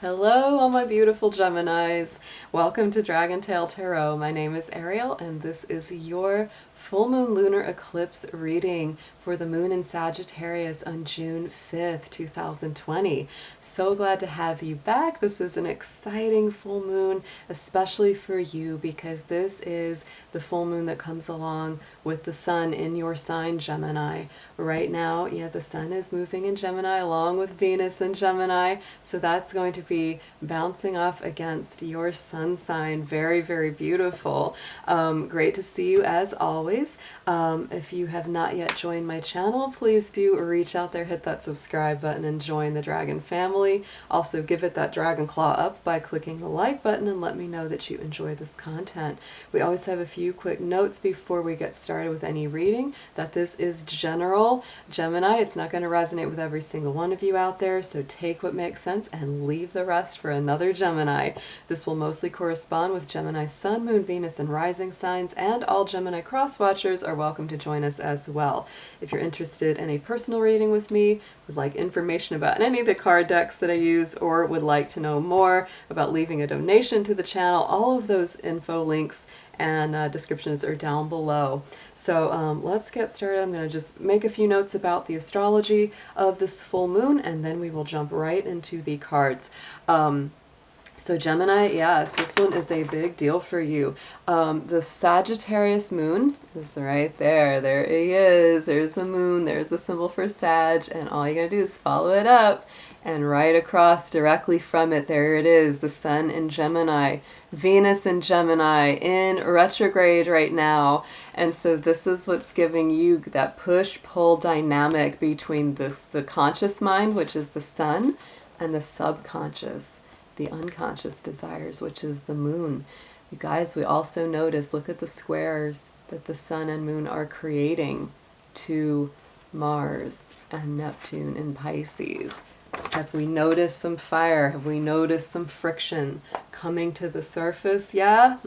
Hello, all my beautiful Geminis. Welcome to DragonTaleTarot. My name is Ariel, and this is your full moon lunar eclipse reading for the moon in Sagittarius on June 5th, 2020. So glad to have you back. This is an exciting full moon, especially for you, because this is the full moon that comes along with the sun in your sign, Gemini. Right now, the sun is moving in Gemini along with Venus in Gemini, so that's going to be bouncing off against your sun sign. Very, very beautiful. Great to see you as always. If you have not yet joined my channel, please do reach out there, hit that subscribe button, and join the Dragon family. Also, give it that dragon claw up by clicking the like button and let me know that you enjoy this content. We always have a few quick notes before we get started with any reading, that this is general Gemini. It's not going to resonate with every single one of you out there, so take what makes sense and leave the rest for another Gemini. This will mostly correspond with Gemini Sun, Moon, Venus, and Rising signs, and all Gemini cross watchers are welcome to join us as well. If you're interested in a personal reading with me, would like information about any of the card decks that I use, or would like to know more about leaving a donation to the channel, all of those info links and descriptions are down below. So let's get started. I'm going to just make a few notes about the astrology of this full moon, and then we will jump right into the cards. So Gemini, yes, this one is a big deal for you. The Sagittarius moon is right there. There he is. There's the moon. There's the symbol for Sag. And all you gotta do is follow it up. And right across directly from it, there it is. The sun in Gemini. Venus in Gemini in retrograde right now. And so this is what's giving you that push-pull dynamic between the conscious mind, which is the sun, and the subconscious, the unconscious desires, which is the moon. You guys, we also notice, look at the squares that the sun and moon are creating to Mars and Neptune in Pisces. Have we noticed some fire? Have we noticed some friction coming to the surface? Yeah?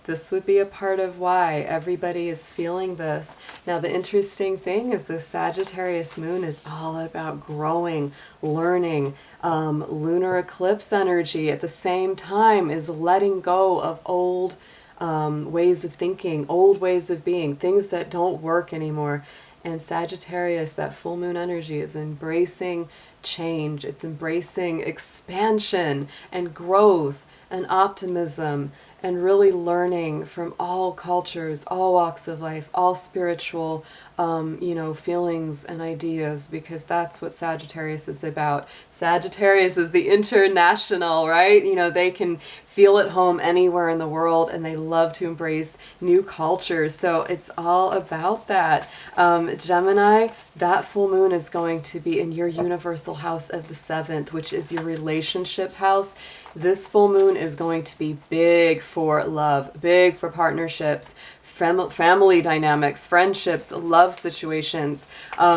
This would be a part of why everybody is feeling this. Now, the interesting thing is the Sagittarius moon is all about growing, learning. Lunar eclipse energy at the same time is letting go of old ways of thinking, old ways of being, things that don't work anymore. And Sagittarius, that full moon energy, is embracing change. It's embracing expansion and growth and optimism, and really learning from all cultures, all walks of life, all spiritual, feelings and ideas, because that's what Sagittarius is about. Sagittarius is the international, right? They can feel at home anywhere in the world, and they love to embrace new cultures. So it's all about that. Gemini, that full moon is going to be in your universal house of the 7th, which is your relationship house. This full moon is going to be big for love, big for partnerships, family dynamics, friendships, love situations,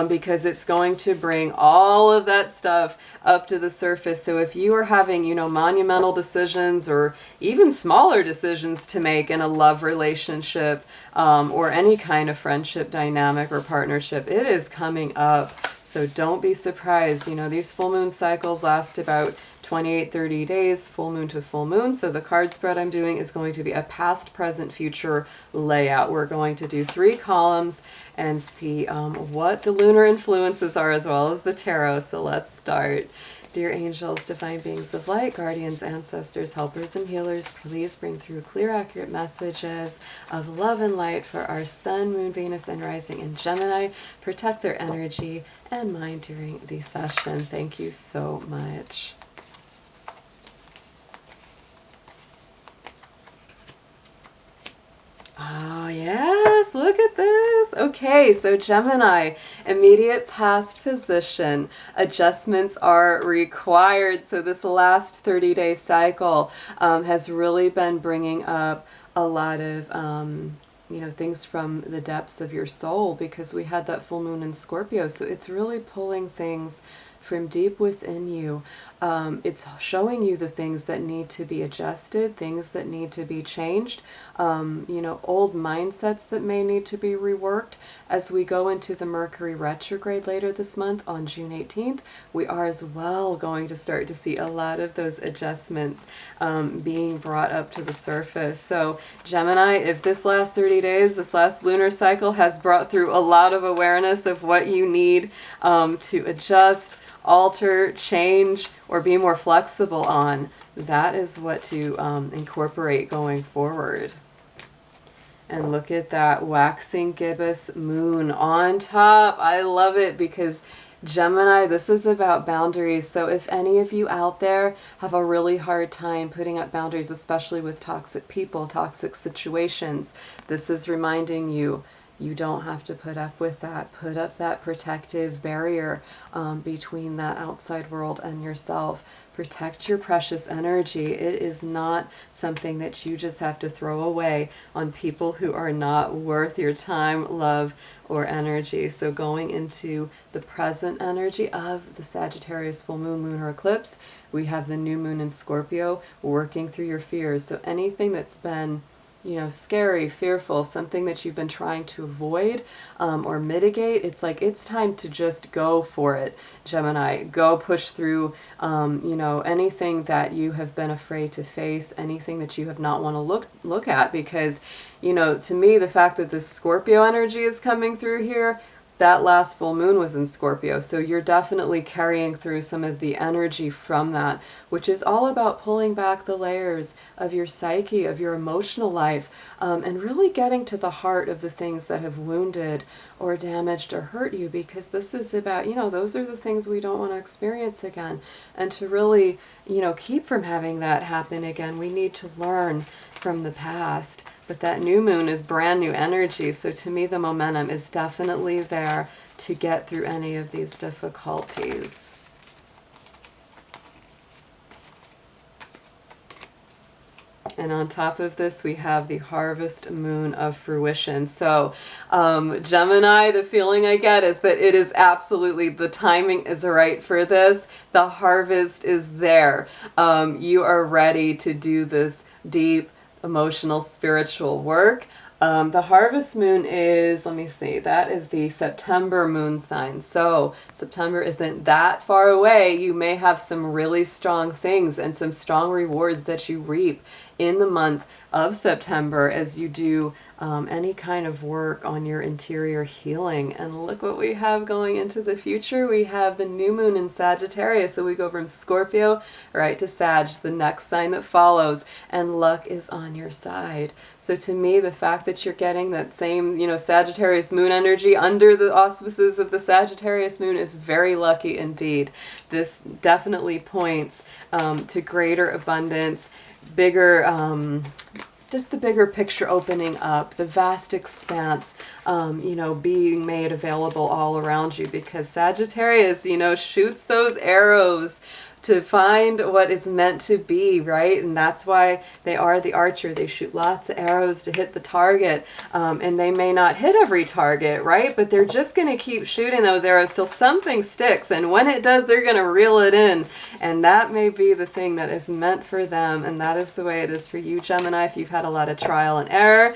because it's going to bring all of that stuff up to the surface. So if you are having, monumental decisions or even smaller decisions to make in a love relationship, or any kind of friendship dynamic or partnership, it is coming up. So don't be surprised. These full moon cycles last about 28-30 days, full moon to full moon. So the card spread I'm doing is going to be a past, present, future layout. We're going to do 3 columns and see what the lunar influences are, as well as the tarot. So let's start. Dear angels, divine beings of light, guardians, ancestors, helpers, and healers, please bring through clear, accurate messages of love and light for our sun, moon, Venus, and rising in Gemini. Protect their energy and mind during the session. Thank you so much. Oh, yes, look at this. Okay, so Gemini, immediate past position. Adjustments are required. So this last 30-day cycle has really been bringing up a lot of, things from the depths of your soul, because we had that full moon in Scorpio. So it's really pulling things from deep within you. It's showing you the things that need to be adjusted, things that need to be changed, you know, old mindsets that may need to be reworked. As we go into the Mercury retrograde later this month on June 18th, we are as well going to start to see a lot of those adjustments being brought up to the surface. So Gemini, if this last 30 days, this last lunar cycle has brought through a lot of awareness of what you need to adjust, alter, change, or be more flexible on, that is what to incorporate going forward. And look at that waxing gibbous moon on top. I love it because Gemini, this is about boundaries. So if any of you out there have a really hard time putting up boundaries, especially with toxic people, toxic situations, this is reminding you, you don't have to put up with that. Put up that protective barrier between that outside world and yourself. Protect your precious energy. It is not something that you just have to throw away on people who are not worth your time, love, or energy. So going into the present energy of the Sagittarius full moon lunar eclipse, we have the new moon in Scorpio working through your fears. So anything that's been, you know, scary, fearful, something that you've been trying to avoid or mitigate, it's like it's time to just go for it, Gemini. Go push through, you know, anything that you have been afraid to face, anything that you have not want to look at, because, you know, to me, the fact that this Scorpio energy is coming through here, that last full moon was in Scorpio. So you're definitely carrying through some of the energy from that, which is all about pulling back the layers of your psyche, of your emotional life, and really getting to the heart of the things that have wounded or damaged or hurt you, because this is about, you know, those are the things we don't want to experience again. And to really, you know, keep from having that happen again, we need to learn from the past. But that new moon is brand new energy. So to me, the momentum is definitely there to get through any of these difficulties. And on top of this, we have the harvest moon of fruition. So Gemini, the feeling I get is that it is absolutely, the timing is right for this. The harvest is there. You are ready to do this deep, emotional, spiritual work. The harvest moon is, let me see, that is the September moon sign. So September isn't that far away. You may have some really strong things and some strong rewards that you reap in the month of September as you do any kind of work on your interior healing. And look what we have going into the future. We have the new moon in Sagittarius. So we go from Scorpio right to Sag, the next sign that follows, and luck is on your side. So to me, the fact that you're getting that same, you know, Sagittarius moon energy under the auspices of the Sagittarius moon is very lucky indeed. This definitely points to greater abundance, bigger, just the bigger picture opening up, the vast expanse, you know, being made available all around you, because Sagittarius, you know, shoots those arrows to find what is meant to be, right? And that's why they are the archer. They shoot lots of arrows to hit the target, and they may not hit every target, right? But they're just going to keep shooting those arrows till something sticks, and when it does, they're going to reel it in, and that may be the thing that is meant for them, and that is the way it is for you, Gemini, if you've had a lot of trial and error,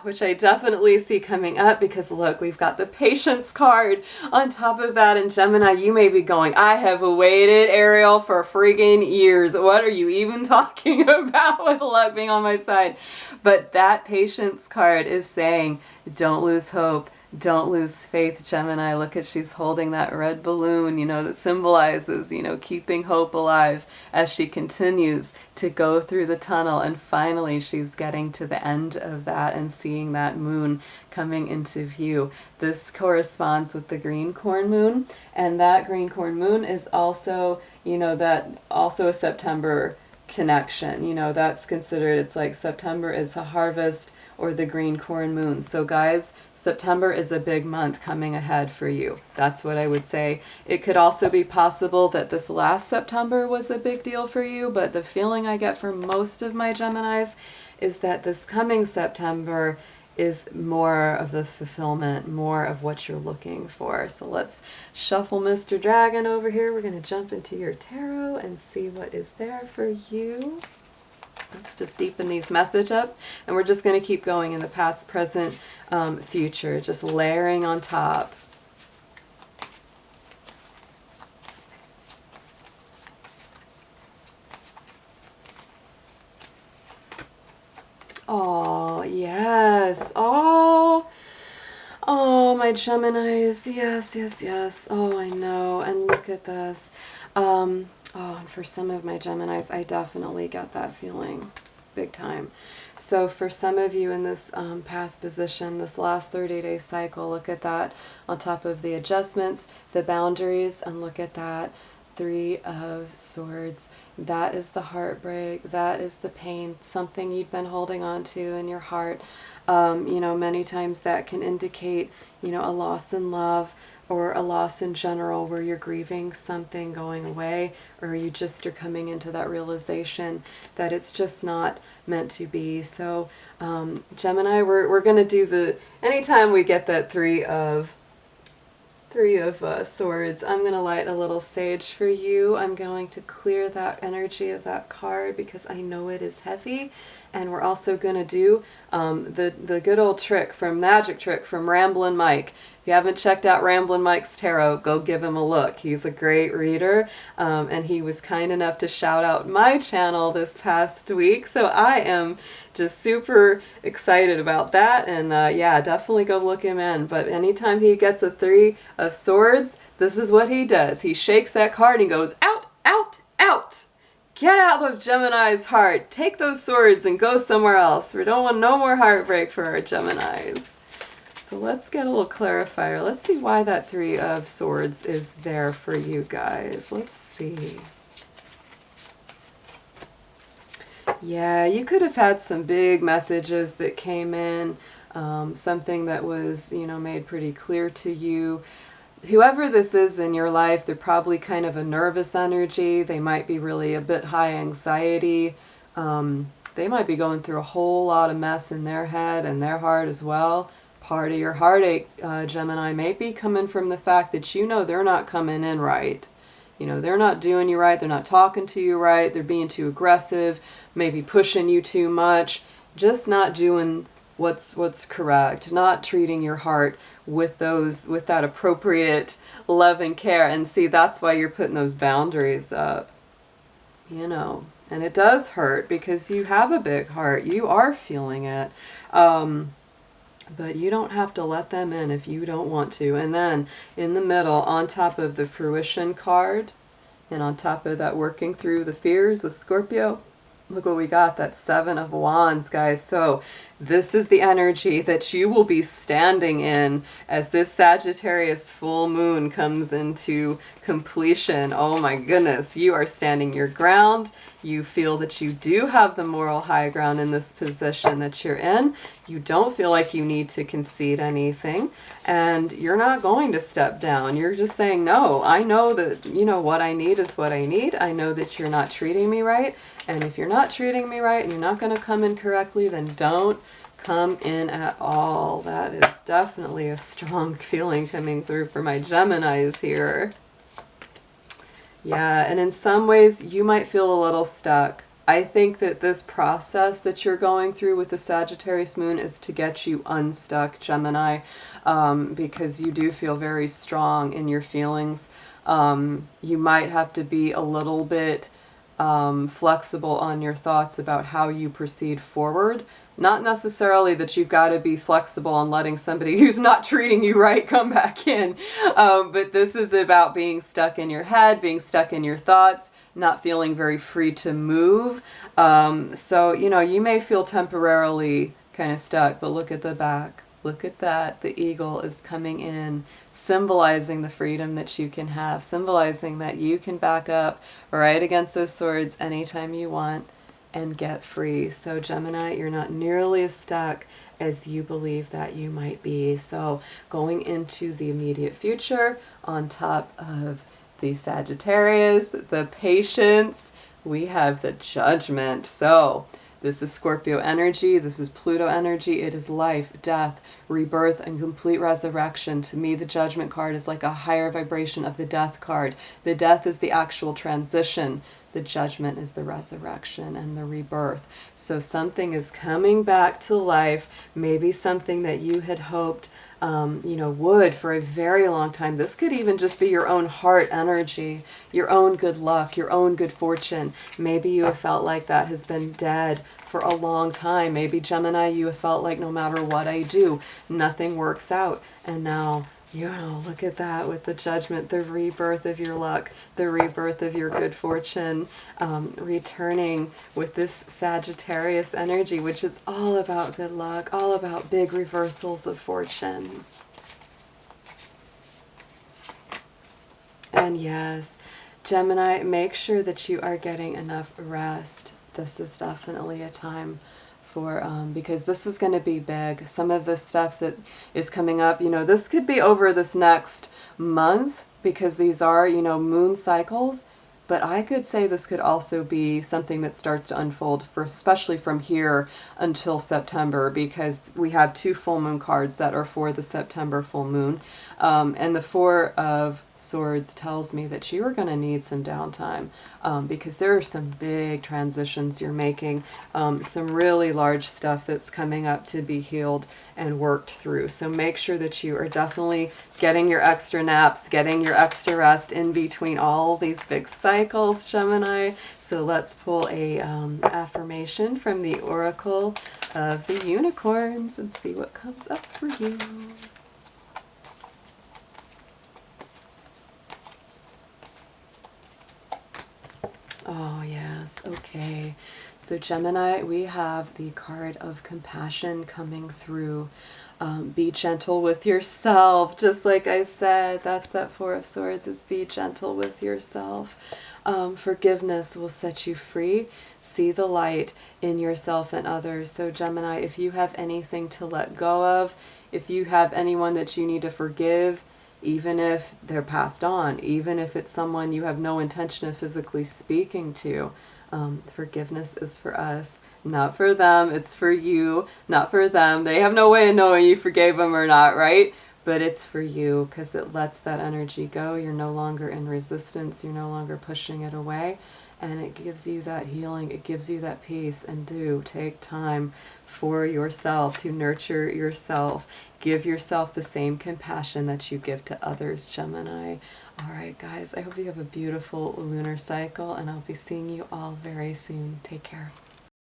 which I definitely see coming up, because look, we've got the patience card on top of that, and Gemini, you may be going, I have waited, Ariel, for friggin' years. What are you even talking about with luck being on my side? But that patience card is saying, don't lose hope. Don't lose faith, Gemini. Look at, she's holding that red balloon, you know, that symbolizes, you know, keeping hope alive as she continues to go through the tunnel. And finally, she's getting to the end of that and seeing that moon coming into view. This corresponds with the green corn moon. And that green corn moon is also, you know, that also a September connection. You know, that's considered, it's like September is a harvest or the green corn moon. So guys, September is a big month coming ahead for you. That's what I would say. It could also be possible that this last September was a big deal for you, but the feeling I get from most of my Geminis is that this coming September is more of the fulfillment, more of what you're looking for. So let's shuffle Mr. Dragon over here. We're going to jump into your tarot and see what is there for you. Let's just deepen these message up, and we're just going to keep going in the past, present, future, just layering on top. Oh, yes. Oh, my Geminis. Yes, yes, yes. Oh, I know. And look at this. Oh, and for some of my Geminis, I definitely get that feeling big time. So for some of you in this past position, this last 30-day cycle, look at that on top of the adjustments, the boundaries, and look at that. 3 of Swords. That is the heartbreak. That is the pain, something you've been holding on to in your heart. You know, many times that can indicate, you know, a loss in love or a loss in general where you're grieving something going away, or you just are coming into that realization that it's just not meant to be. So Gemini, we're going to do the, anytime we get that three of Swords, I'm going to light a little sage for you. I'm going to clear that energy of that card because I know it is heavy. And we're also going to do the good old trick from Magic Trick from Ramblin' Mike. If you haven't checked out Ramblin' Mike's tarot, go give him a look. He's a great reader, and he was kind enough to shout out my channel this past week. So I am just super excited about that, and yeah, definitely go look him in. But anytime he gets a 3 of Swords, this is what he does. He shakes that card and goes, out, out, out. Get out of Gemini's heart. Take those swords and go somewhere else. We don't want no more heartbreak for our Geminis. So let's get a little clarifier. Let's see why that 3 of Swords is there for you guys. Let's see. Yeah, you could have had some big messages that came in, something that was, you know, made pretty clear to you. Whoever this is in your life, they're probably kind of a nervous energy. They might be really a bit high anxiety. They might be going through a whole lot of mess in their head and their heart as well. Part of your heartache, Gemini, may be coming from the fact that you know they're not coming in right. You know, they're not doing you right. They're not talking to you right. They're being too aggressive, maybe pushing you too much, just not doing what's correct, not treating your heart with that appropriate love and care. And see, that's why you're putting those boundaries up, you know. And it does hurt because you have a big heart. You are feeling it. But you don't have to let them in if you don't want to. And then in the middle, on top of the fruition card, and on top of that working through the fears with Scorpio, look what we got, that 7 of Wands, guys. So this is the energy that you will be standing in as this Sagittarius full moon comes into completion. Oh my goodness, you are standing your ground. You feel that you do have the moral high ground in this position that you're in. You don't feel like you need to concede anything, and you're not going to step down. You're just saying, no, I know that, you know, what I need is what I need. I know that you're not treating me right. And if you're not treating me right and you're not going to come in correctly, then don't come in at all. That is definitely a strong feeling coming through for my Geminis here. Yeah, and in some ways you might feel a little stuck. I think that this process that you're going through with the Sagittarius moon is to get you unstuck, Gemini, because you do feel very strong in your feelings. You might have to be a little bit flexible on your thoughts about how you proceed forward. Not necessarily that you've got to be flexible on letting somebody who's not treating you right come back in, but this is about being stuck in your head, being stuck in your thoughts, not feeling very free to move. So, you know, you may feel temporarily kind of stuck, but look at the back. Look at that. The eagle is coming in, symbolizing the freedom that you can have, symbolizing that you can back up right against those swords anytime you want and get free. So Gemini, you're not nearly as stuck as you believe that you might be. So going into the immediate future, on top of the Sagittarius, the patience, we have the Judgment. So This is Scorpio energy. This is Pluto energy. It is life, death, rebirth, and complete resurrection. To me, the Judgment card is like a higher vibration of the Death card. The Death is the actual transition. The Judgment is the resurrection and the rebirth. So something is coming back to life, maybe something that you had hoped would for a very long time. This could even just be your own heart energy, your own good luck, your own good fortune. Maybe you have felt like that has been dead for a long time. Maybe Gemini, you have felt like no matter what I do, nothing works out. And now, look at that with the Judgment, the rebirth of your luck, the rebirth of your good fortune, returning with this Sagittarius energy, which is all about good luck, all about big reversals of fortune. And yes, Gemini, make sure that you are getting enough rest. This is definitely a time for, because this is going to be big. Some of the stuff that is coming up, this could be over this next month because these are, moon cycles. But I could say this could also be something that starts to unfold for, especially from here until September, because we have 2 full moon cards that are for the September full moon. And the Four of Swords tells me that you are going to need some downtime because there are some big transitions you're making, some really large stuff that's coming up to be healed and worked through. So make sure that you are definitely getting your extra naps, getting your extra rest in between all these big cycles, Gemini. So let's pull a affirmation from the Oracle of the Unicorns and see what comes up for you. Oh, yes. Okay. So Gemini, we have the card of compassion coming through. Be gentle with yourself. Just like I said, that's that Four of Swords, is be gentle with yourself. Forgiveness will set you free. See the light in yourself and others. So Gemini, if you have anything to let go of, if you have anyone that you need to forgive, even if they're passed on, even if it's someone you have no intention of physically speaking to, forgiveness is for us, not for them. It's for you, not for them. They have no way of knowing you forgave them or not, right? But it's for you because it lets that energy go. You're no longer in resistance. You're no longer pushing it away. And it gives you that healing. It gives you that peace. And do take time for yourself to nurture yourself. Give yourself the same compassion that you give to others, Gemini. All right, guys, I hope you have a beautiful lunar cycle, and I'll be seeing you all very soon. Take care.